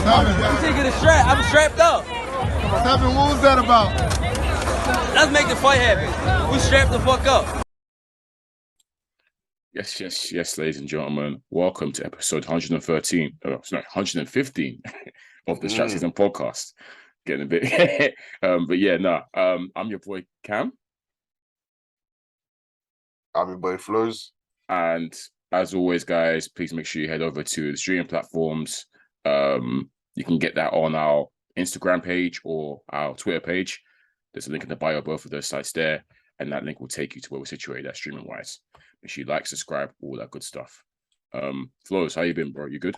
I'm taking the strap. I'm strapped up. Seven, what was that about? Let's make the fight happen. We strapped the fuck up. Yes, ladies and gentlemen. Welcome to episode 115 of the SZN Podcast. Getting a bit, I'm your boy Kam. I'm your boy Flowz. And as always, guys, please make sure you head over to the streaming platforms. You can get that on our Instagram page or our Twitter page. There's a link in the bio of both of those sites there, and that link will take you to where we're situated at streaming-wise. Make sure you like, subscribe, all that good stuff. Flowz, how you been, bro? You good?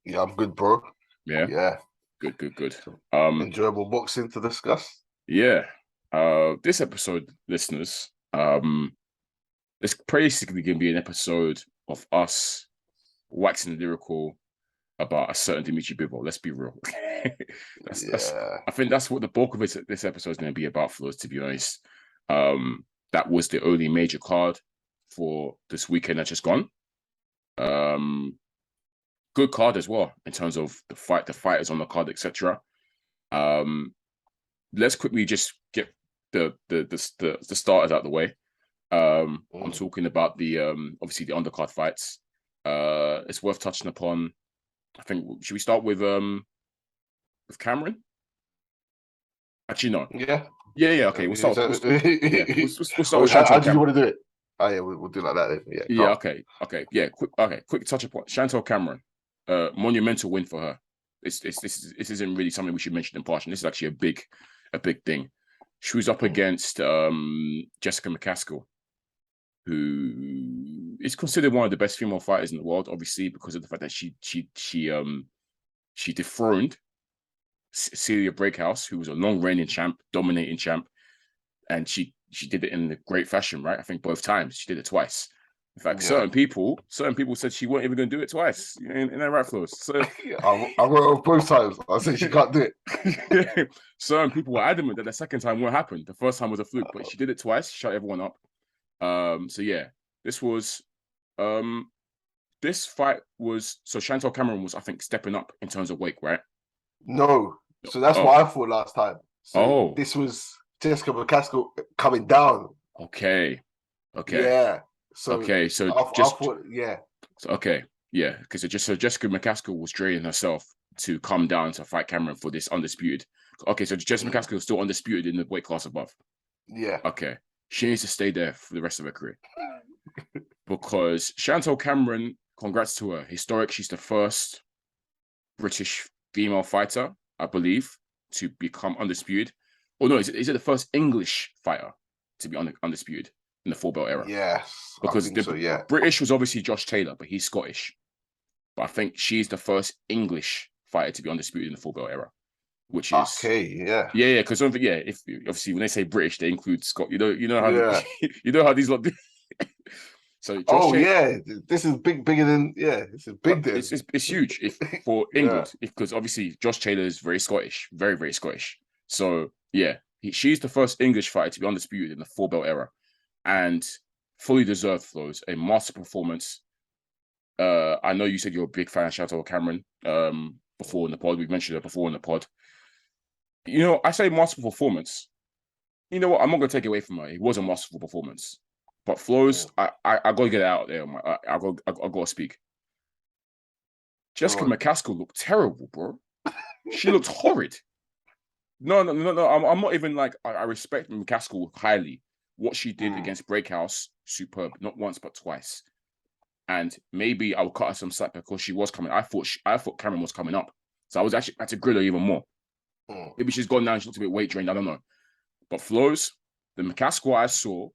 Yeah, I'm good, bro. Yeah. Good. Enjoyable boxing to discuss. Yeah. This episode, listeners, it's basically going to be an episode of us waxing lyrical about a certain Dimitri Bivol. Let's be real. I think that's what the bulk of this episode is going to be about, for us, to be honest. That was the only major card for this weekend that just gone. Good card as well in terms of the fighters on the card, etc. Let's quickly just get the starters out of the way. I'm talking about the obviously the undercard fights. It's worth touching upon. I think, should we start with Cameron? Actually, no. Yeah. Okay, we'll start. We'll start with Chantel. How do you want to do it? Oh yeah, we'll do like that then. Yeah. Okay. Yeah. Quick touch upon Chantel Cameron. Monumental win for her. This isn't really something we should mention in passing. This is actually a big thing. She was up against Jessica McCaskill, who is considered one of the best female fighters in the world, obviously because of the fact that she dethroned Celia Breakhouse, who was a long reigning champ, dominating champ, and she did it in a great fashion, right? I think both times she did it twice. In fact, certain people said she weren't even going to do it twice. In that right, Flowz? So I wrote off both times. I said she can't do it. Certain people were adamant that the second time won't happen. The first time was a fluke, but she did it twice. She shut everyone up. This fight was, so Chantel Cameron was, I think, stepping up in terms of weight, right? No. So that's what I thought last time. So this was Jessica McCaskill coming down. Okay. Yeah. So because Jessica McCaskill was draining herself to come down to fight Cameron for this undisputed. Okay, so Jessica McCaskill is still undisputed in the weight class above. Yeah. Okay. She needs to stay there for the rest of her career. Because Chantel Cameron, congrats to her. Historic. She's the first British female fighter, I believe, to become undisputed. Or no, is it the first English fighter to be undisputed in the four belt era? Yes. Because British was obviously Josh Taylor, but he's Scottish. But I think she's the first English fighter to be undisputed in the four belt era. Which is because if obviously when they say British, they include Scott. You know how you know how these lot do. So this is bigger than This is big. It's huge for England because obviously Josh Taylor is very Scottish, very very Scottish. So she's the first English fighter to be undisputed in the four belt era, and fully deserved, Flowz. A master performance. I know you said you're a big fan of Chantel Cameron. Before in the pod, we mentioned her before in the pod. You know, I say masterful performance. You know what? I'm not going to take it away from her. It was a masterful performance. But Flowz, I got to get it out there. I got to speak. Jessica McCaskill looked terrible, bro. She looked horrid. No. I'm not even like, I respect McCaskill highly. What she did against Breakhouse, superb. Not once, but twice. And maybe I'll cut her some slack because she was coming. I thought Cameron was coming up. So I was actually had to grill her even more. Maybe she's gone down. She looks a bit weight drained. I don't know. But Flowz, the McCaskill I saw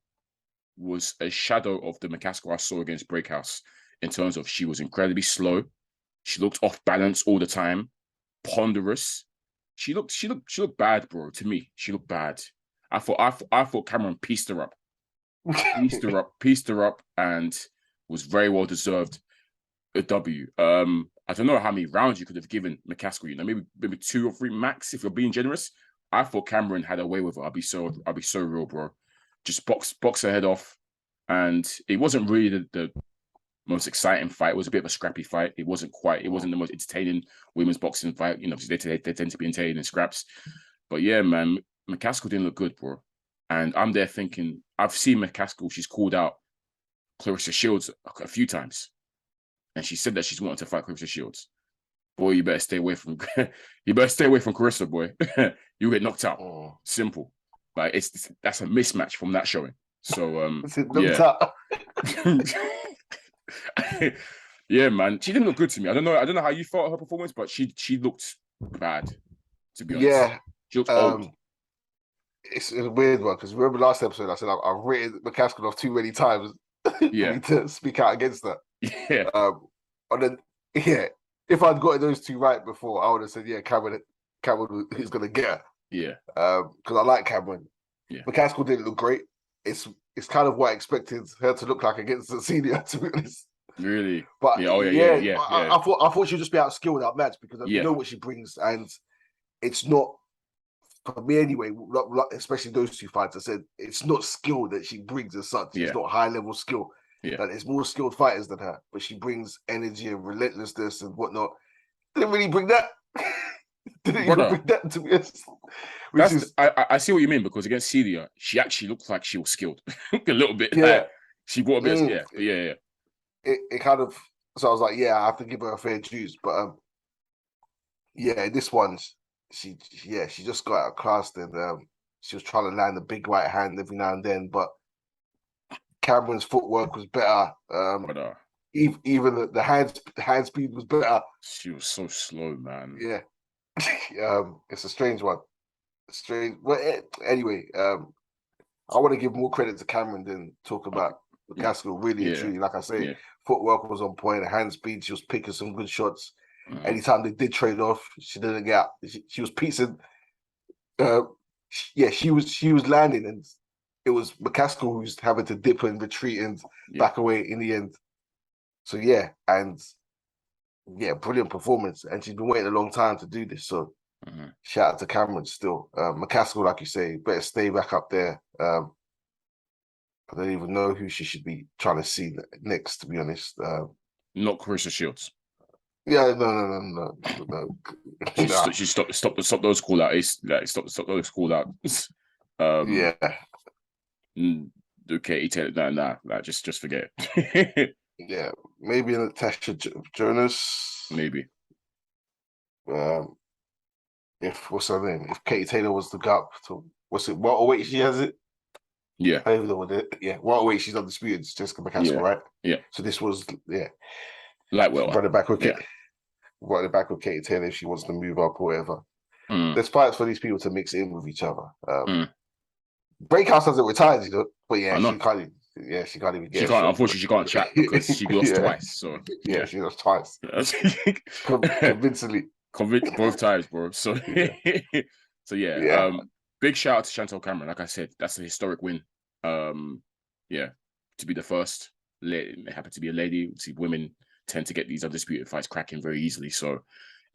was a shadow of the McCaskill I saw against Breakhouse in terms of she was incredibly slow. She looked off balance all the time, ponderous. She looked bad, bro. To me, she looked bad. I thought Cameron pieced her up, and was very well deserved a W. I don't know how many rounds you could have given McCaskill. You know, maybe 2 or 3 max if you're being generous. I thought Cameron had a way with her. I'll be so real, bro. Just box her head off, and it wasn't really the most exciting fight. It was a bit of a scrappy fight. It wasn't the most entertaining women's boxing fight. You know, they tend to be entertaining in scraps. But yeah, man, McCaskill didn't look good, bro. And I'm there thinking, I've seen McCaskill. She's called out Clarissa Shields a few times, and she said that she's wanting to fight Clarissa Shields. Boy, you better stay away from Clarissa, boy. You get knocked out. Oh. Simple. Like that's a mismatch from that showing. So yeah. Yeah, man. She didn't look good to me. I don't know how you felt her performance, but she looked bad, to be honest. Yeah. She looked old. It's a weird one because remember last episode I said I've written McCaskill off too many times for me to speak out against that. Yeah. And then if I'd gotten those two right before, I would have said Cameron is gonna get her. Yeah. Because I like Cameron. Yeah. McCaskill didn't look great. It's kind of what I expected her to look like against the senior, to be honest. Really? But I thought she'd just be outskilled, outmatched because you know what she brings, and it's not for me anyway. Especially those two fights, I said it's not skill that she brings as such. It's not high level skill. Yeah, and it's more skilled fighters than her, but she brings energy and relentlessness and whatnot. Didn't really bring that. Didn't even bring that to me. I see what you mean because against Celia, she actually looked like she was skilled a little bit. Yeah, like, she brought a bit. Yeah. It kind of. So I was like, I have to give her a fair dues, but this one, she just got outclassed and she was trying to land the big right hand every now and then, but Cameron's footwork was better. Even the hand speed was better. She was so slow, man. Yeah. It's a strange one. Well, anyway, I want to give more credit to Cameron than talk about McCaskill. Really and truly, like I say, footwork was on point. Hand speed, she was picking some good shots. Anytime they did trade off, she didn't get out. She was piecing. She was landing, and it was McCaskill who's having to dip and retreat and back away in the end. So brilliant performance, and she's been waiting a long time to do this. So shout out to Cameron still. McCaskill, like you say, better stay back up there. I don't even know who she should be trying to see next, to be honest. Not Clarissa Shields. Yeah, no. She stop those call outs. Stop those call outs. Okay, nah. Like just forget it. Yeah, maybe Natasha Jonas. Maybe. If what's her name? If Katie Taylor was the gap to what weight she has it? Yeah. I don't know what it. Yeah, what weight she's undisputed. It's Jessica McCaskill, right? Yeah. So this was lightweight. Run it back with Katie Taylor if she wants to move up or whatever. There's fights for these people to mix in with each other. Breakhouse hasn't retired, but she can't even get. Unfortunately, she can't chat because she lost twice. So she lost twice. Convincingly. Both times, bro. So big shout out to Chantel Cameron. Like I said, that's a historic win. To be the first. It happened to be a lady. See, women tend to get these undisputed fights cracking very easily, so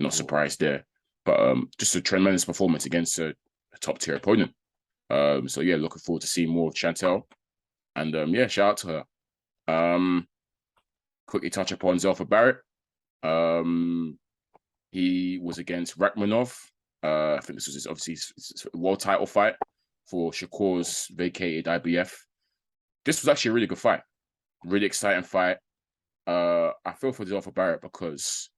not surprised there. But just a tremendous performance against a top tier opponent. Looking forward to seeing more of Chantel. And shout out to her. Quickly touch upon Zelfa Barrett. He was against Rakhimov. I think this was obviously his world title fight for Shakur's vacated IBF. This was actually a really good fight. Really exciting fight. I feel for Zelfa Barrett because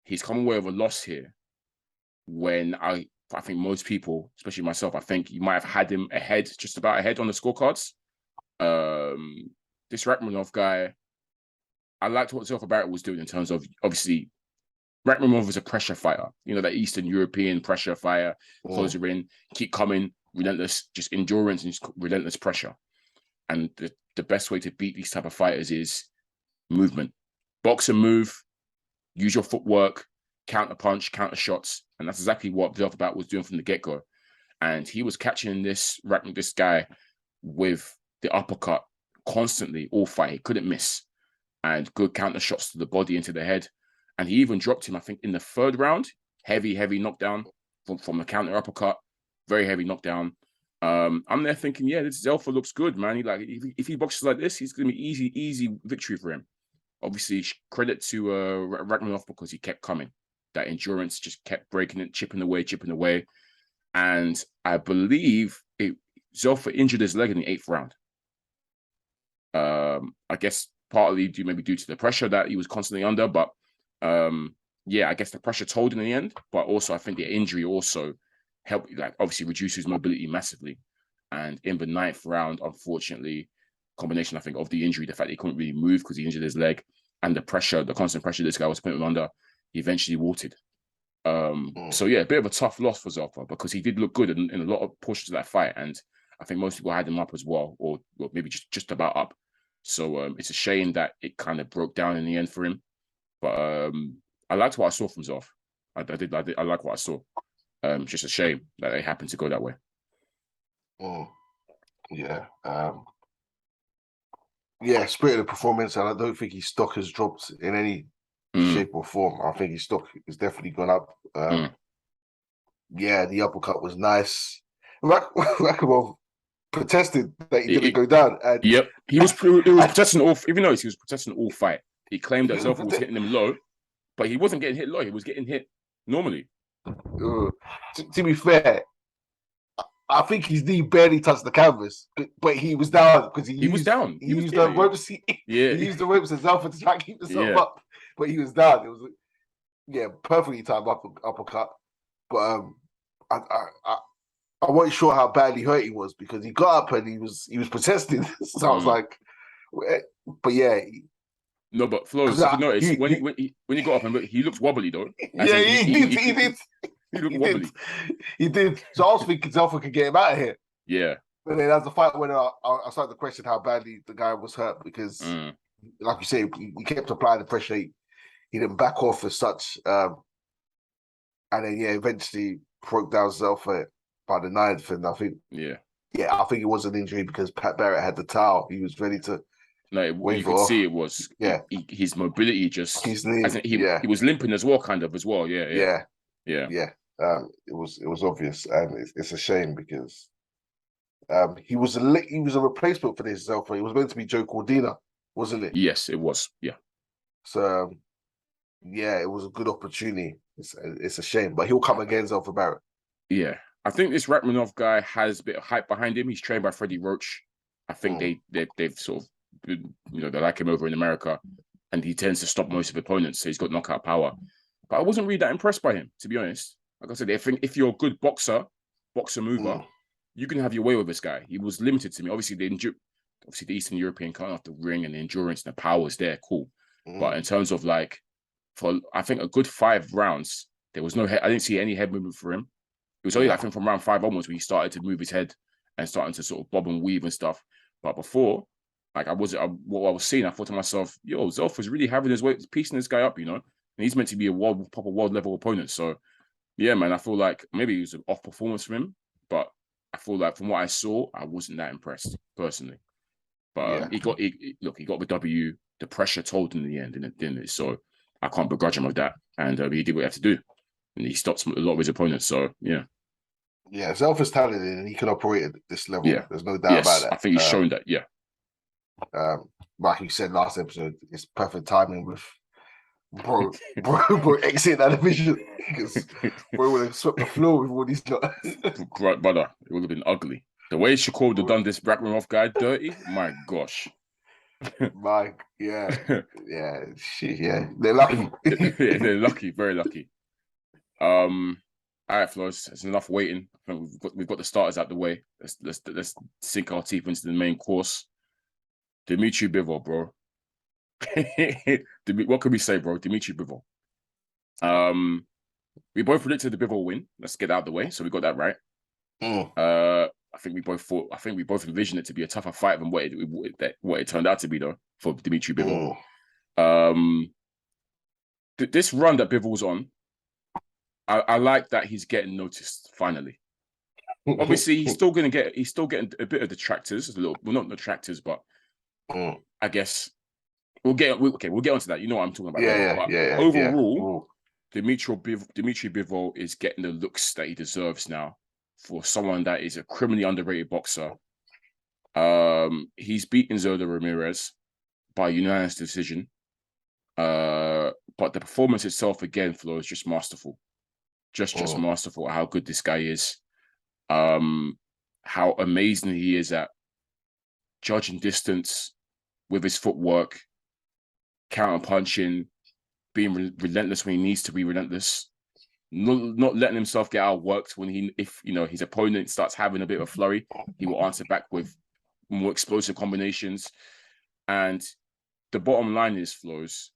he's come away with a loss here when I think most people, especially myself, I think you might have had him just about ahead on the scorecards. This Rakhimov guy, I liked what Zelfa Barrett was doing in terms of, obviously, Rakhimov is a pressure fighter. You know, that Eastern European pressure fighter, close her in, keep coming, relentless, just endurance and just relentless pressure. And the best way to beat these type of fighters is movement. Box and move, use your footwork, counter punch, counter shots. And that's exactly what Zelfa Barrett was doing from the get-go. And he was catching this guy with the uppercut constantly, all fight. He couldn't miss. And good counter shots to the body, into the head. And he even dropped him, I think, in the third round. Heavy knockdown from the counter uppercut. Very heavy knockdown. I'm there thinking, this Zelfa looks good, man. If he boxes like this, he's going to be easy victory for him. obviously credit to Rakhimov because he kept coming. That endurance just kept breaking it, chipping away. And I believe Zelfa injured his leg in the 8th round. I guess partly due to the pressure that he was constantly under, but I guess the pressure told in the end. But also, I think the injury also helped, like obviously reduce his mobility massively. And in the 9th round, unfortunately, combination I think of the injury, the fact that he couldn't really move because he injured his leg, and the constant pressure this guy was putting him under, he eventually wilted. So yeah, a bit of a tough loss for Zelfa because he did look good in a lot of portions of that fight, and I think most people had him up as well, or maybe just about up. So it's a shame that it kind of broke down in the end for him. But I liked what I saw from Zelf. I like what I saw. It's just a shame that it happened to go that way. Yeah. Spirited performance, and I don't think his stock has dropped in any shape or form. I think his stock has definitely gone up. Yeah, the uppercut was nice. Rakhimov protested that he didn't go down. And, yep, he was protesting all. Even though he was protesting all fight, he claimed that Zelfa was hitting him low, but he wasn't getting hit low. He was getting hit normally. To be fair, I think his knee barely touched the canvas, but he was down because he was down. He used the ropes. He used the ropes as Zelfa to try and keep himself up, but he was down. It was perfectly timed uppercut. But I wasn't sure how badly hurt he was because he got up and he was protesting. So I was like, but yeah. No, but Flowz, if you notice, when he got up and he looked wobbly though. He did. He looked wobbly. He did. So I was thinking Zelfa could get him out of here. Yeah. But then as the fight went on, I started to question how badly the guy was hurt because, like you say, he kept applying the pressure. He didn't back off as such. And then, eventually broke down Zelfa by the 9th. And I think, I think it was an injury because Pat Barrett had the towel. He was ready to. No, you could see it was. His mobility just. His knee. He was limping as well, kind of as well. Yeah. It was obvious, and it's a shame because he was a replacement for this Zelfa. It was meant to be Joe Cordina, wasn't it? Yes, it was. Yeah. So it was a good opportunity. It's a shame, but he'll come again, Zelfa Barrett. Yeah, I think this Rakhimov guy has a bit of hype behind him. He's trained by Freddie Roach. I think they've sort of they like him over in America, and he tends to stop most of opponents. So he's got knockout power. But I wasn't really that impressed by him, to be honest. Like I said, I think if you're a good boxer mover, you can have your way with this guy. He was limited to me. Obviously, the Eastern European coming off the ring and the endurance and the power is there, cool. But in terms of for I think a good 5 rounds, there was no head. I didn't see any head movement for him. It was only I think from round 5 onwards when he started to move his head and starting to sort of bob and weave and stuff. But before, what I was seeing, I thought to myself, yo, Zelfa's really having his way, piecing this guy up, And he's meant to be a proper world level opponent. So, yeah, man, I feel like maybe it was an off performance for him, but I feel like from what I saw, I wasn't that impressed personally. But he got the W. The pressure told in the end, didn't it? So I can't begrudge him of that, and he did what he had to do, and he stopped a lot of his opponents. So yeah, Zelfa's talented and he can operate at this level. Yeah, there's no doubt about that. I think he's shown that. Yeah. Like you said last episode, it's perfect timing with. Bro, exit that division because bro would have swept the floor with all these guys. Right, brother, it would have been ugly. The way Shakur would have done this Rakhimov guy dirty, my gosh. They're lucky. They're lucky, very lucky. All right, Flowz, it's enough waiting. I think we've got the starters out the way. Let's sink our teeth into the main course. Dimitri Bivol, bro. What can we say, bro? Dimitri Bivol. We both predicted the Bivol win. Let's get out of the way. So we got that right. I think we both envisioned it to be a tougher fight than what it turned out to be, though, for Dimitri Bivol. This run that Bivol's on, I like that he's getting noticed finally. Obviously, he's still getting a bit of detractors, not detractors, but I guess. We'll get onto that. You know what I'm talking about. Overall, Dimitri Bivol is getting the looks that he deserves now for someone that is a criminally underrated boxer. He's beaten Ramirez by unanimous decision. But the performance itself, again, Flo, is just masterful. Just masterful how good this guy is. How amazing he is at judging distance with his footwork, counter punching, being relentless when he needs to be relentless, not letting himself get outworked when if his opponent starts having a bit of a flurry, he will answer back with more explosive combinations. And the bottom line is, Flowz,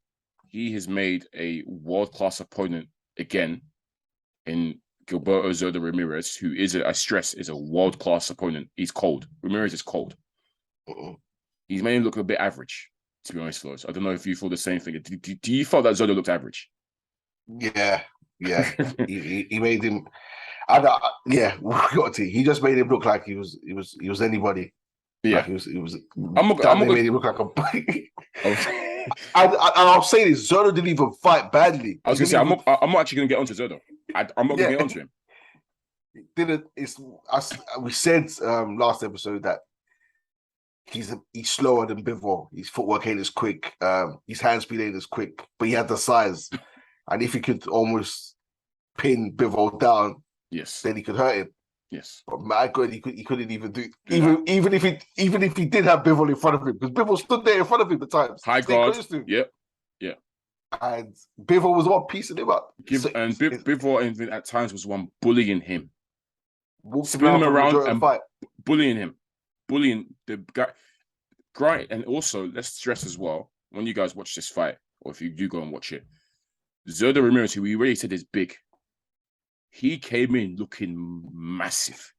he has made a world-class opponent again in Gilberto Zurdo Ramirez, who is, I stress, is a world-class opponent. He's cold. Ramirez is cold. He's made him look a bit average, to be honest, Flowz. I don't know if you feel the same thing. Do you feel that Zurdo looked average? Yeah. he made him. We got to. He just made him look like he was anybody. Yeah, like he was. Made him look like a. And I'll say this: Zurdo didn't even fight badly. I was gonna say I'm not actually gonna get onto Zurdo. I'm not gonna get onto him. We said last episode that he's slower than Bivol. His footwork ain't as quick. His hand speed ain't as quick, but he had the size. And if he could almost pin Bivol down, yes, then he could hurt him. Yes, but my God, he couldn't even do even if he did have Bivol in front of him, because Bivol stood there in front of him at times. High guard. Yeah. And Bivol was the one piecing him up. Bivol at times was one bullying him, spinning him around and bullying him, bullying the guy. Great, and also let's stress as well, when you guys watch this fight, or if you do go and watch it, Zurdo Ramirez, who we already said is big, he came in looking massive.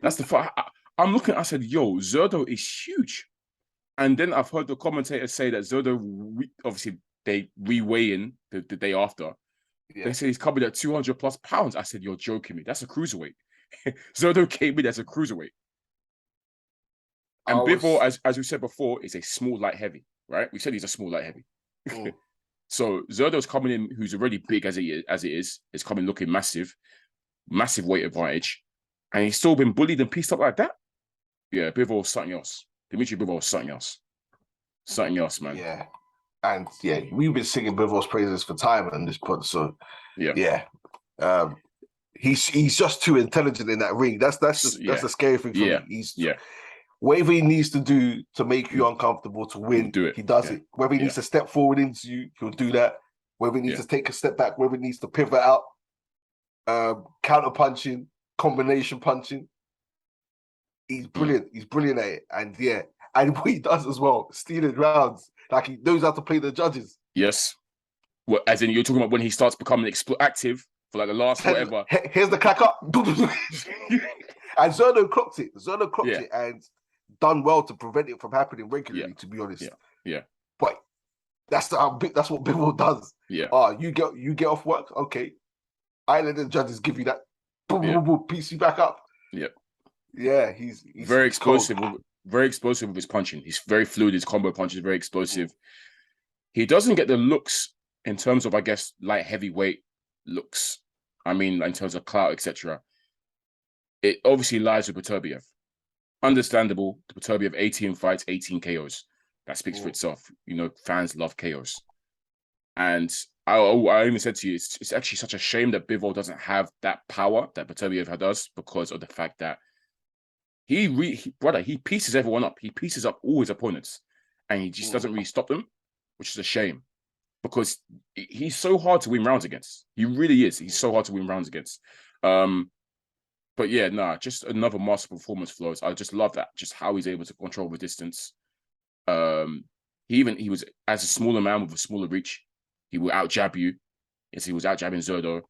That's the fight. I'm looking, I said, yo, Zurdo is huge. And then I've heard the commentators say that Zurdo, obviously, they re-weigh in the day after. Yeah. They say he's coming at 200 plus pounds. I said, you're joking me. That's a cruiserweight. Zurdo came in as a cruiserweight. And Bivol, as we said before, is a small light heavy, right? We said he's a small light heavy. So Zurdo's coming in, who's already big as it is coming looking massive weight advantage, and he's still been bullied and pieced up like that. Yeah, Bivol something else. Dimitri Bivol something else. Something else, man. Yeah, and yeah, we've been singing Bivol's praises for time on this pod. So yeah. He's just too intelligent in that ring. That's the scary thing for me. Whatever he needs to do to make you uncomfortable to win, he does it. Whether he needs to step forward into you, he'll do that. Whether he needs to take a step back, whether he needs to pivot out, counter punching, combination punching. He's brilliant. He's brilliant at it. And what he does as well, stealing rounds. Like, he knows how to play the judges. Yes. Well, as in, you're talking about when he starts becoming active for like the last whatever. Here's the clacker. And Zurdo clocked it. It and done well to prevent it from happening regularly, to be honest. Yeah. But that's what Bivol does. Yeah. You get off work, okay. I let the judges give you that boom, piece you back up. Yeah. Yeah, he's very explosive. Very explosive with his punching. He's very fluid. His combo punch is very explosive. He doesn't get the looks in terms of, I guess, light heavyweight looks. I mean, in terms of clout, etc. It obviously lies with Beterbiev. Understandable. Beterbiev 18 fights, 18 KOs. That speaks for itself. Fans love KOs. And I even said to you, it's actually such a shame that Bivol doesn't have that power that Beterbiev does, because of the fact that he pieces everyone up. He pieces up all his opponents, and he just doesn't really stop them, which is a shame, because he's so hard to win rounds against. He really is. He's so hard to win rounds against. But yeah, just another masterful performance, Flowz. I just love that, just how he's able to control the distance. He was, as a smaller man with a smaller reach, he will out jab you. Yes, he was out jabbing Zurdo,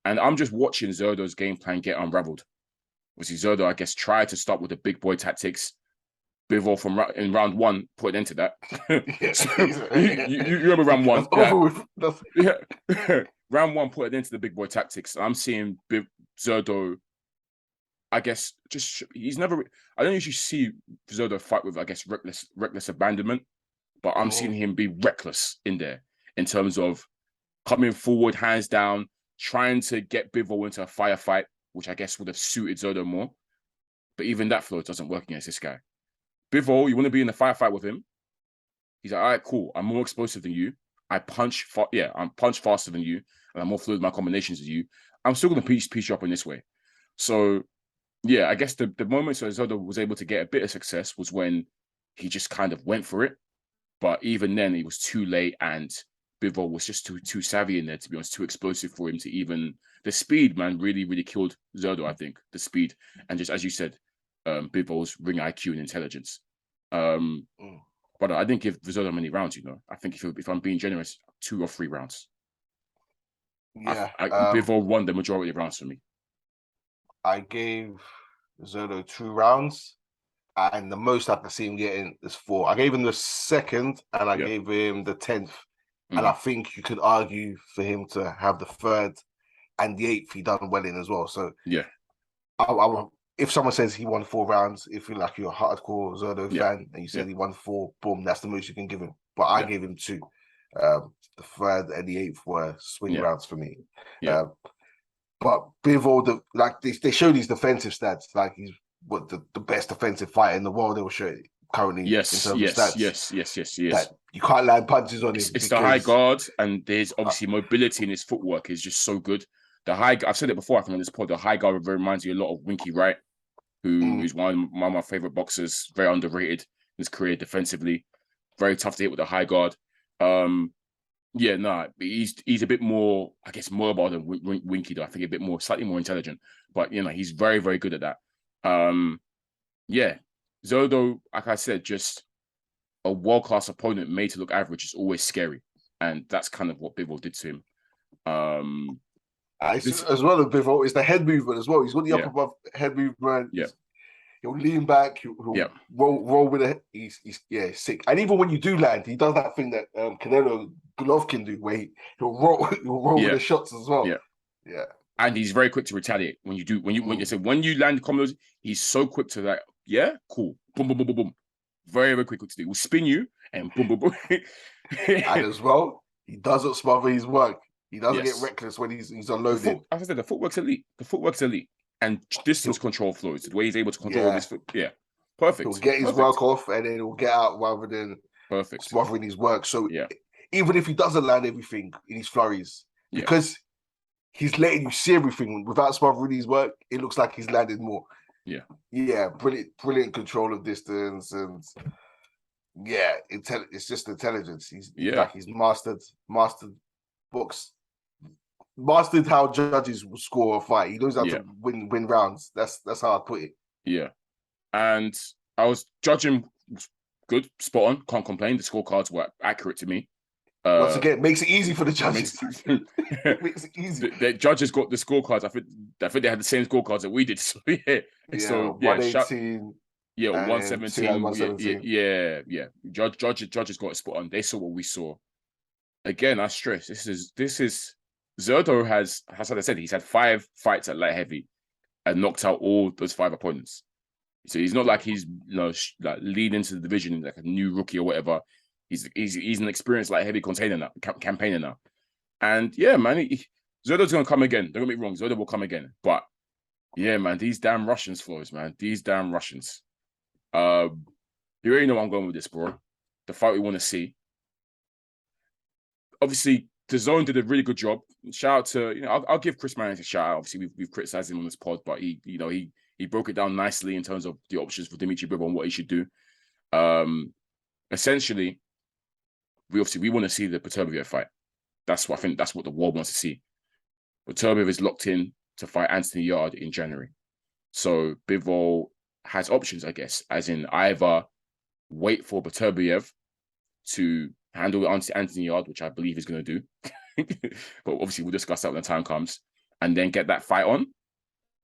and I'm just watching Zurdo's game plan get unraveled. Obviously, Zurdo, I guess, tried to start with the big boy tactics. Bivol in round one put an end to that. So, you remember round one? Round one put an end to the big boy tactics. I'm seeing Zurdo, I guess, he's never. I don't usually see Zurdo fight with, I guess, reckless abandonment, but I'm seeing him be reckless in there in terms of coming forward, hands down, trying to get Bivol into a firefight, which I guess would have suited Zurdo more. But even that, Flowz, doesn't work against this guy. Bivol, you want to be in a firefight with him? He's like, all right, cool. I'm more explosive than you. I'm punch faster than you, and I'm more fluid with my combinations than you. I'm still going to piece you up in this way. So, yeah, I guess the moments where Zotto was able to get a bit of success was when he just kind of went for it. But even then, it was too late, and Bivol was just too savvy in there, to be honest, too explosive for him to even... The speed, man, really, really killed Zotto, I think. The speed. And just, as you said, Bivol's ring IQ and intelligence. But I didn't give Zotto many rounds, you know. I think if I'm being generous, 2 or 3 rounds. Yeah. Bivol won the majority of rounds for me. I gave Zotto 2 rounds, and the most I can see him getting is 4. I gave him the second, and I gave him the 10th. And I think you could argue for him to have the 3rd and the 8th he done well in as well. So yeah, if someone says he won 4 rounds, if you're like you're a hardcore Zotto fan and you said he won 4, boom, that's the most you can give him. But I gave him 2. The 3rd and the 8th were swing rounds for me. Yeah. But Bivol, they show these defensive stats, like he's the best defensive fighter in the world. They will show it currently. In terms of stats. Yes. That you can't land punches on him. It's the high guard, and there's obviously mobility in his footwork is just so good. I've said it before, I think on this pod, the high guard reminds you a lot of Winky Wright, who's one of my favorite boxers, very underrated in his career defensively, very tough to hit with the high guard. He's a bit more, I guess, mobile than Winky, though. I think slightly more intelligent, but you know, he's very, very good at that. Zotto, like I said, just a world-class opponent made to look average is always scary, and that's kind of what Bivol did to him. As well as Bivol, it's the head movement as well. He's got the upper above head movement. Yeah, he'll lean back. He'll roll with it. He's sick. And even when you do land, he does that thing that Canelo Golovkin do, where he'll roll with the shots as well. Yeah. And he's very quick to retaliate when you land combos. He's so quick to like, yeah, cool, boom, boom, boom, boom, boom, very, very quick to do. He'll spin you and boom, boom, boom. And as well, he doesn't smother his work. He doesn't get reckless when he's unloaded. As I said, the footwork's elite. And distance control flows. The way he's able to control his foot. Yeah. Perfect. He'll get his work off and then he'll get out rather than smothering his work. So even if he doesn't land everything in his flurries, because he's letting you see everything without smothering his work, it looks like he's landed more. Yeah. Brilliant control of distance, and it's just intelligence. He's mastered books. Mastered how judges will score a fight. He knows how to win rounds. That's how I put it. Yeah. And I was judging good, spot on, can't complain. The scorecards were accurate to me. Once again, makes it easy for the judges. Makes it easy. The judges got the scorecards. I think they had the same scorecards that we did. So 118. 117. Yeah. Judges got it spot on. They saw what we saw. Again, I stress this is Zotto has, as I said, he's had 5 fights at light heavy and knocked out all those 5 opponents. So he's not like he's like leading into the division like a new rookie or whatever. He's an experienced light heavy campaigner now. And yeah, man, Zotto's gonna come again. Don't get me wrong, Zotto will come again. But yeah, man, these damn Russians, Flowz, man, these damn Russians. You already know where I'm going with this, bro. The fight we want to see. Obviously, DAZN did a really good job. Shout out to, I'll give Chris Mannix a shout out. Obviously, we've criticized him on this pod, but he broke it down nicely in terms of the options for Dimitri Bivol and what he should do. Essentially, we want to see the Beterbiev fight. That's what the world wants to see. Beterbiev is locked in to fight Anthony Yarde in January. So Bivol has options, I guess, as in either wait for Beterbiev to handle Anthony Yarde, which I believe he's going to do. But obviously, we'll discuss that when the time comes, and then get that fight on.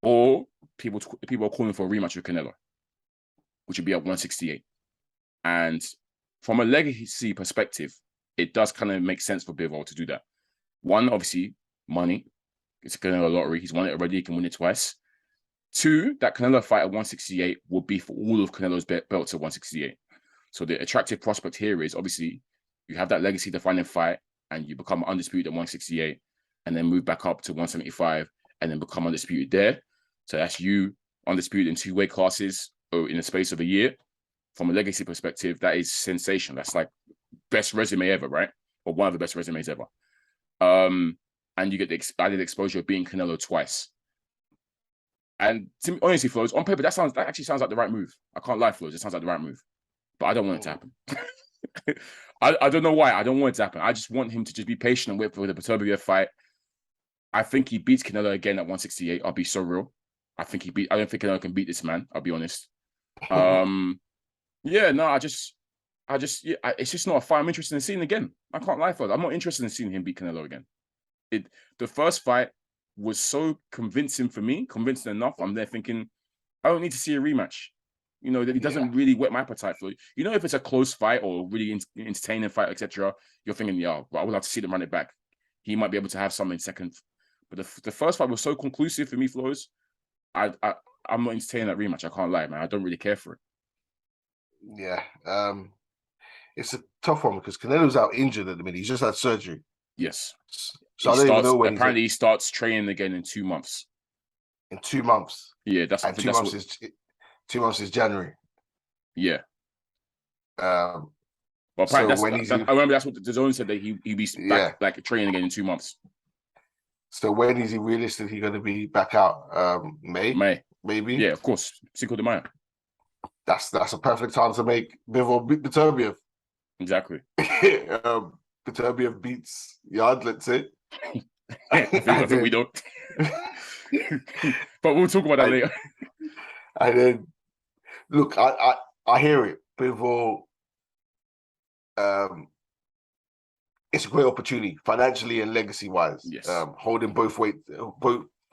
Or people are calling for a rematch with Canelo, which would be at 168. And from a legacy perspective, it does kind of make sense for Bivol to do that. One, obviously, money. It's a Canelo lottery. He's won it already. He can win it twice. 2, that Canelo fight at 168 would be for all of Canelo's belts at 168. So the attractive prospect here is, obviously, you have that legacy-defining fight, and you become undisputed at 168, and then move back up to 175, and then become undisputed there. So that's you undisputed in 2 weight classes in the space of a year. From a legacy perspective, that is sensational. That's like best resume ever, right? or one of the best resumes ever. And you get the added exposure of beating Canelo twice. And to me, honestly, Flowz, on paper, that actually sounds like the right move. I can't lie, Flowz, it sounds like the right move. But I don't want it to happen. I don't know why. I don't want it to happen. I just want him to just be patient and wait for the Beterbiev fight. I think he beats Canelo again at 168. I'll be so real. I don't think Canelo can beat this man. I'll be honest. It's just not a fight I'm interested in seeing again. I can't lie, Flowz. I'm not interested in seeing him beat Canelo again. The first fight was so convincing for me, convincing enough. I'm there thinking, I don't need to see a rematch. You know, that it doesn't really whet my appetite for it. You know, if it's a close fight or really entertaining fight, etc., you're thinking, I would like to see them run it back. He might be able to have something second. But the first fight was so conclusive for me, Flowz. I'm not entertaining that rematch. I can't lie, man. I don't really care for it. Yeah. It's a tough one because Canelo's out injured at the minute. He's just had surgery. Yes. So I don't even know when apparently he starts training again in 2 months. In 2 months? Yeah, that's and 2 months 2 months is January. Yeah. Well, I remember that's what the zone said, that he'd be back like training again in 2 months. So when is he realistically going to be back out? May, maybe. Yeah, of course. Cinco de Mayo. That's a perfect time to make Bivol beat Beterbiev. Exactly. Beterbiev beats Yard, let's say. I think we don't. But we'll talk about that later. And then, look, I hear it. Bivol, it's a great opportunity financially and legacy wise. Yes. Holding both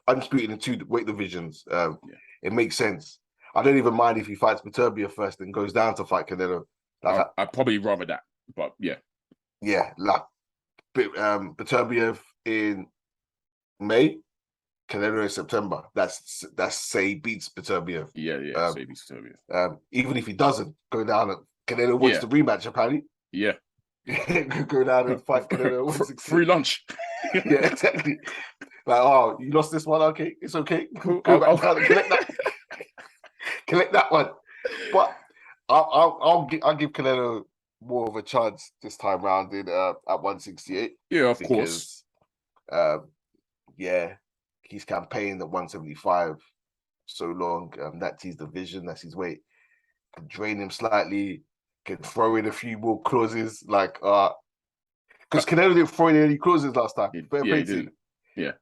undisputed in 2 weight divisions. It makes sense. I don't even mind if he fights Beterbiev first and goes down to fight Canelo. I'd probably rather that, but yeah. Yeah, like Beterbiev in May, Canelo in September. That's say beats Beterbiev. Yeah, say beats Beterbiev. Even if he doesn't go down, Canelo wants the rematch apparently. Yeah. Go down and fight Canelo. Free lunch. Yeah, exactly. Like, you lost this one? Okay, it's okay. Go back down and collect that. Collect that one. But I'll give Canelo more of a chance this time round in at 168. Yeah, of course. He's campaigned at 175 so long. That's his division, that's his weight. Can drain him slightly, can throw in a few more clauses, like because Canelo didn't throw in any clauses last time. He didn't. Yeah.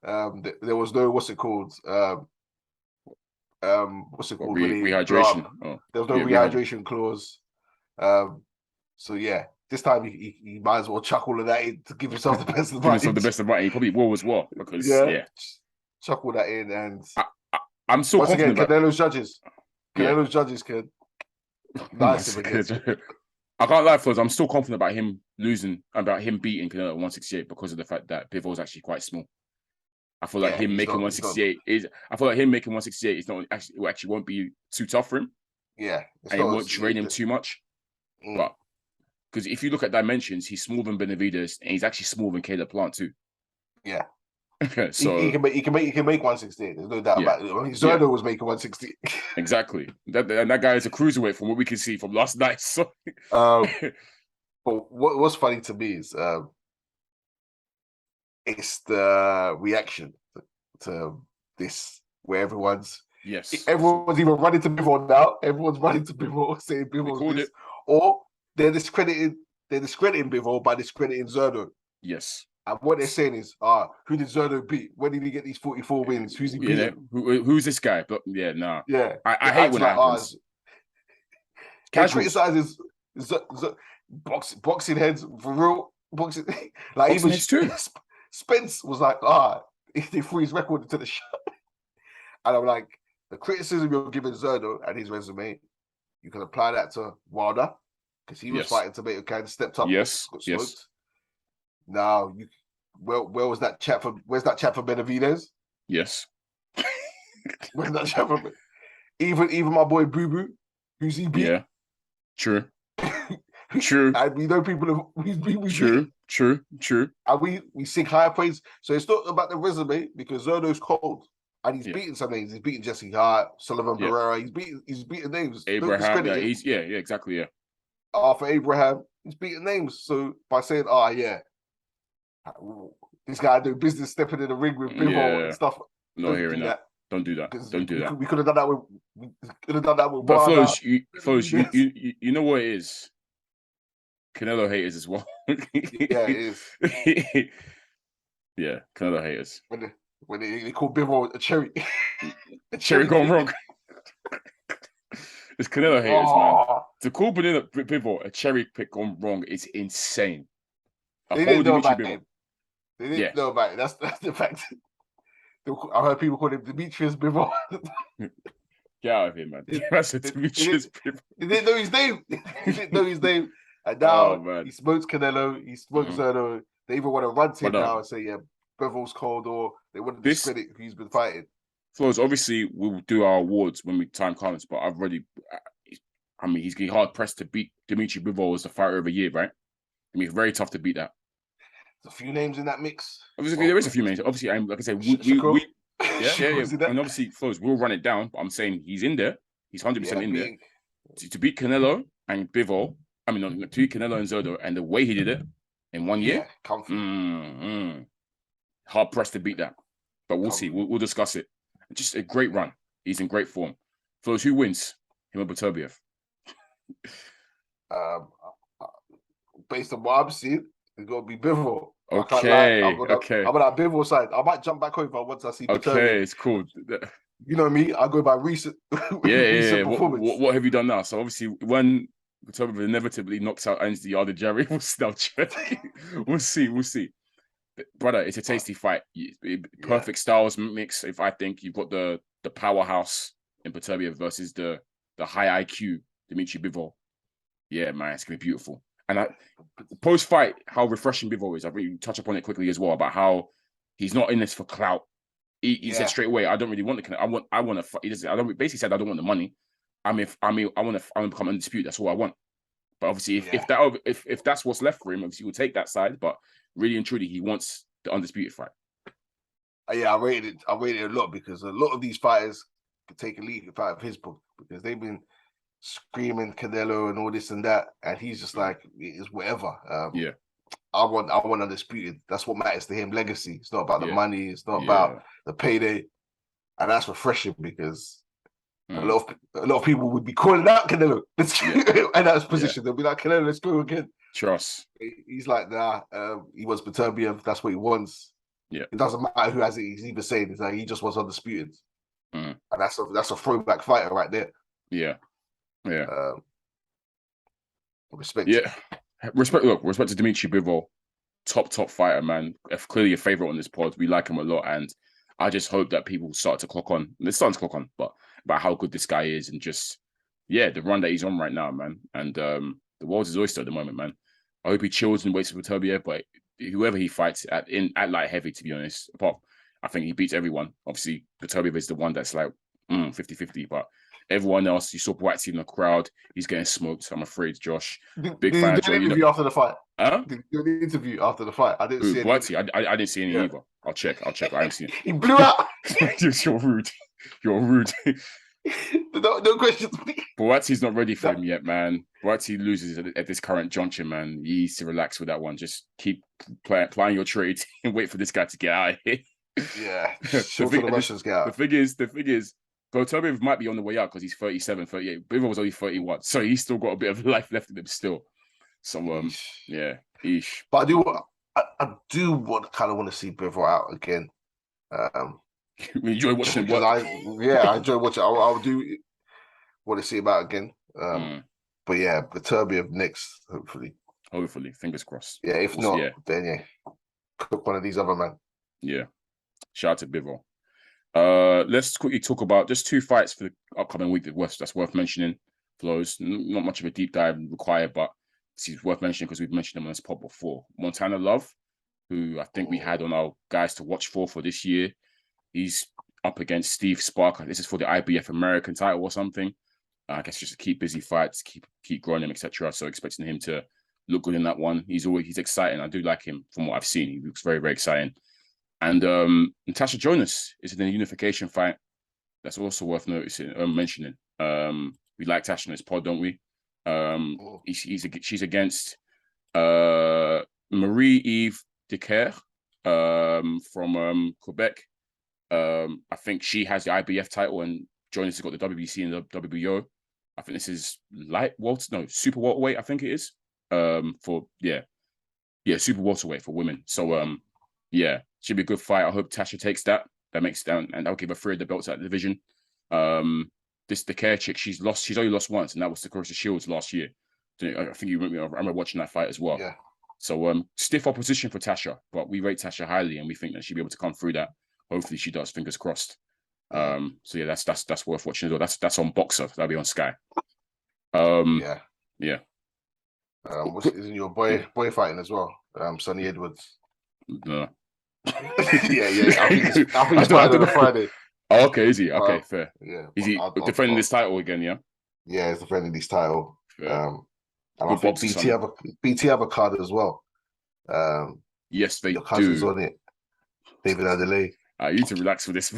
There was no what's it called? Rehydration. There was no rehydration clause. So yeah, this time he might as well chuck all of that in to give himself the best advantage. He probably will as well, because chuck all that in, and I'm so once confident. Again, Canelo's judges can nice him again. I can't lie, Flowz. I'm still confident about him beating Canelo at 168 because of the fact that Bivol's actually quite small. I feel like him making 168 is not actually won't be too tough for him. Yeah, and it won't drain him too much. But because if you look at dimensions, he's smaller than Benavidez, and he's actually smaller than Caleb Plant too. Yeah. So he can make 168. There's no doubt about it. Zerdo was making 160. Exactly. That guy is a cruiserweight from what we can see from last night. So, but what's funny to me is it's the reaction to this, where everyone's even running to Bivol now. Everyone's running to Bivol, saying Bivol's this, or they're discrediting Bivol by discrediting Zerdo. Yes. And what they're saying is, who did Zerdo beat? When did he get these 44 wins? Who's he beating? Who's this guy? But yeah, Yeah. I hate when that happens. Criticizes boxing heads for real. Boxing like even too. Spence was like, he threw his record into the shot. And I'm like, the criticism you're giving Zerdo and his resume, you can apply that to Wilder, because he was fighting tomato cans, stepped up, got smoked. Now, where was that chat for? Where's that chat for Benavidez? Yes. Where's that chat for? Even my boy Boo Boo, who's he beat? Yeah, true. True. And we know people who's beat. True. And we sing higher praise. So it's not about the resume, because Zerdo's cold. And he's beaten some names. He's beaten Jesse Hart, Sullivan Barrera. He's beaten names. Abraham. Exactly. Arthur Abraham. He's beaten names. So by saying, This guy doing business, stepping in the ring with Bivol and stuff. Not hearing that. Don't do that. Don't do that. We could have done that with. We could have done that with. But Flowz, you know what it is. Canelo haters as well. Yeah, it is. Yeah, Canelo haters. When they call Bivol a cherry. A cherry gone wrong. It's Canelo haters, man. To call Bivol a cherry pick gone wrong is insane. They didn't know about him. They didn't know about it. That's the fact. I heard people call him Demetrius Bivol. Get out of here, man. That's a Demetrius Bivol. He didn't know his name. He didn't know his name. And now he smokes Canelo. He smokes Zerno. They even want to run to him now and say, yeah, Bivol's cold, or they want to discredit who he's been fighting. Flowz, obviously, we'll do our awards when time comes, but he's getting hard pressed to beat Dimitri Bivol as the fighter of the year, right? I mean, it's very tough to beat that. There's a few names in that mix. Obviously, there is a few names. Obviously, like I said, we and obviously, Flowz, we'll run it down. But I'm saying he's in there. He's 100% in there. To beat Canelo and Bivol, to beat Canelo and Zerdo, and the way he did it in 1 year, hard pressed to beat that. But we'll see. We'll discuss it. Just a great run. He's in great form. Flowz, who wins? Him or Beterbiev? Based on what I'm seeing, it's got to be Bivol. Okay. I'm on that Bivol side. I might jump back over once I see Beterbiev. Okay, it's cool. You know me. I go by recent. recent performance. What have you done now? So obviously, when Beterbiev inevitably knocks out Andy Ardajari, we'll see. Brother, it's a tasty fight. Perfect styles mix. If I think you've got the powerhouse in Beterbiev versus the high IQ Dimitri Bivol. Yeah, man, it's gonna be beautiful. And post fight, how refreshing Bivol is. I really touch upon it quickly as well about how he's not in this for clout. He said straight away, I don't really want the. I want to fight. I don't basically said I don't want the money. I want to become undisputed. That's all I want. But obviously, if that's what's left for him, obviously we'll take that side. But really and truly, he wants the undisputed fight. Yeah, I rated it a lot because a lot of these fighters could take a lead out of his book because they've been screaming Canelo and all this and that, and he's just like, it's whatever. I want undisputed. That's what matters to him. Legacy. It's not about the money. It's not about the payday, and that's refreshing because a lot of people would be calling out Canelo in that position. They'll be like, Canelo, let's go again. Trust. He's like, nah. He wants Beterbiev. That's what he wants. Yeah. It doesn't matter who has it. He's even saying it's like he just wants undisputed, and that's a throwback fighter right there. Yeah. Respect. Yeah. Respect to Dimitri Bivol. Top fighter, man. Clearly a favorite on this pod. We like him a lot, and I just hope that people start to clock on. They're starting to clock on, but about how good this guy is, and just the run that he's on right now, man. And the world's his oyster at the moment, man. I hope he chills and waits for Beterbiev, but whoever he fights at light heavy, to be honest, I think he beats everyone. Obviously, Beterbiev is the one that's like 50-50, but everyone else, you saw Boaty in the crowd, he's getting smoked. I'm afraid, Josh. Big fan. Did you do an interview after the fight? Huh? Did you do an interview after the fight? I didn't see Boaty. I didn't see any either. I'll check. I haven't seen it. He blew out. You're rude. You're rude. No questions. Boaty's not ready for him yet, man. Boaty loses at this current juncture, man. He needs to relax with that one. Just keep playing your trade and wait for this guy to get out of here. Yeah. The Russians get out. The thing is, Beterbiev might be on the way out because he's 37, 38. Bivol was only 31, so he's still got a bit of life left in him still. So eesh. But I do want to see Bivol out again. We enjoy watching him work. I enjoy watching. I do want to see him out again. But yeah, Beterbiev next, hopefully. Hopefully, fingers crossed. Yeah, if not, then cook one of these other men. Yeah. Shout out to Bivol. Let's quickly talk about just two fights for the upcoming week that's worth mentioning. Flowz, not much of a deep dive required, but it's worth mentioning because we've mentioned them on this pod before. Montana Love, who I think we had on our guys to watch for this year. He's up against Steve Spark. This is for the IBF American title or something. I guess just to keep busy fights, keep growing him, etc. So expecting him to look good in that one. He's exciting. I do like him from what I've seen. He looks very, very exciting. And Natasha Jonas is in a unification fight. That's also worth mentioning. We like Tasha in this pod, don't we? She's against Marie Eve Decaire from Quebec. I think she has the IBF title, and Jonas has got the WBC and the WBO. I think this is super welterweight. I think it is super welterweight for women. So should be a good fight. I hope Tasha takes that. That makes down, and I'll give her 3 of the belts at the division. This Decaire chick, she's only lost once, and that was to Clarissa Shields last year. I think I remember watching that fight as well. Yeah. So stiff opposition for Tasha, but we rate Tasha highly, and we think that she'll be able to come through that. Hopefully she does. Fingers crossed. So yeah, that's worth watching as well. That's on Boxer. That'll be on Sky. Yeah. Isn't your boy fighting as well? Sonny Edwards. No. yeah. I think it's fighting on Friday. Oh, okay, is he? Okay, fair. Yeah. Is he defending this title again? Yeah. Yeah, he's defending this title. Fair. And I think BT have a card as well. Yes, they your cousin's on it. David Adelaide. You need to relax with this.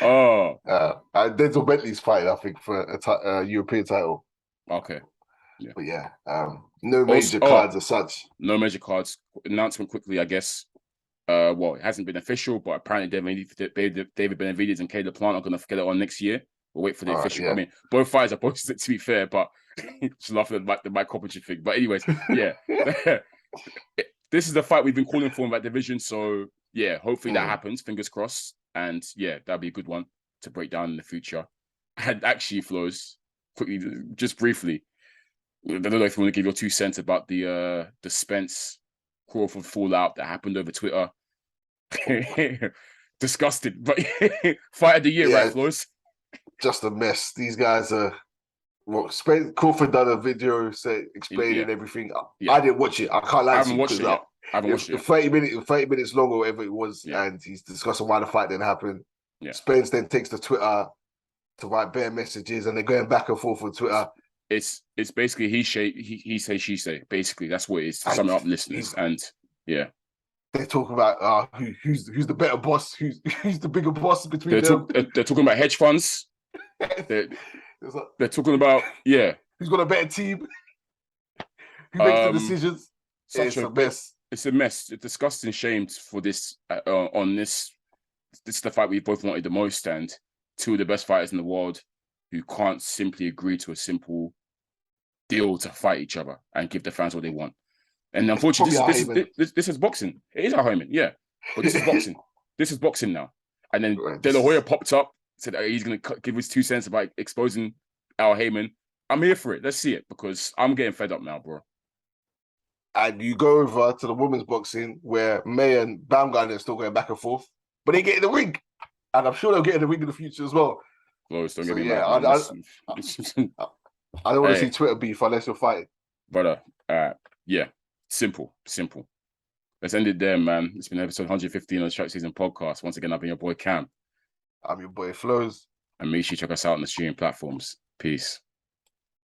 Denzel Bentley's fighting, I think, for a European title. Okay. Yeah. But yeah, no major cards as such. No major cards. Announcement quickly, I guess. It hasn't been official, but apparently David Benavidez and Caleb Plant are going to get it on next year. We'll wait for the official. Yeah. I mean, both fights are posted, to be fair, but just laughing at the Mike Coppinger thing. But anyways, yeah. This is the fight we've been calling for in that division. So yeah, hopefully that happens. Fingers crossed. And yeah, that'll be a good one to break down in the future. And actually, Flowz, quickly, just briefly, I don't know if you want to give your 2 cents about the Spence Crawford fallout that happened over Twitter. Disgusting, but fight of the year, right, Flowz? Just a mess. These guys are. Crawford done a video explaining everything. Yeah. I didn't watch it. I can't lie. I haven't watched it. 30 minutes long or whatever it was, and he's discussing why the fight didn't happen. Yeah. Spence then takes to Twitter to write bare messages, and they're going back and forth on Twitter. It's basically he say she say. Basically, that's what it is to sum it up, listeners. And yeah, they're talking about who's the better boss, who's the bigger boss between them. They're talking about hedge funds. They're talking about who's got a better team, who makes the decisions. It's a mess. It's a mess. It's disgusting, shamed for this. On this is the fight we both wanted the most, and 2 of the best fighters in the world who can't simply agree to a simple deal to fight each other and give the fans what they want. And unfortunately, this is boxing. It is our Heyman, yeah, but this is boxing. This is boxing now. And then De La Hoya popped up, said he's going to give his 2 cents about exposing Al Heyman. I'm here for it. Let's see it, because I'm getting fed up now, bro. And you go over to the women's boxing where May and Baumgartner are still going back and forth, but they get in the ring. And I'm sure they'll get in the ring in the future as well. Close, don't get me mad. I don't want to see Twitter beef unless you're fighting. Brother, simple. Let's end it there, man. It's been episode 115 on the Strap Season Podcast. Once again, I've been your boy Cam. I'm your boy Flowz. And make sure you check us out on the streaming platforms. Peace.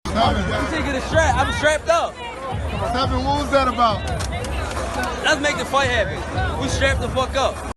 You taking a strap? I'm strapped up. What was that about? Let's make the fight happen. We strapped the fuck up.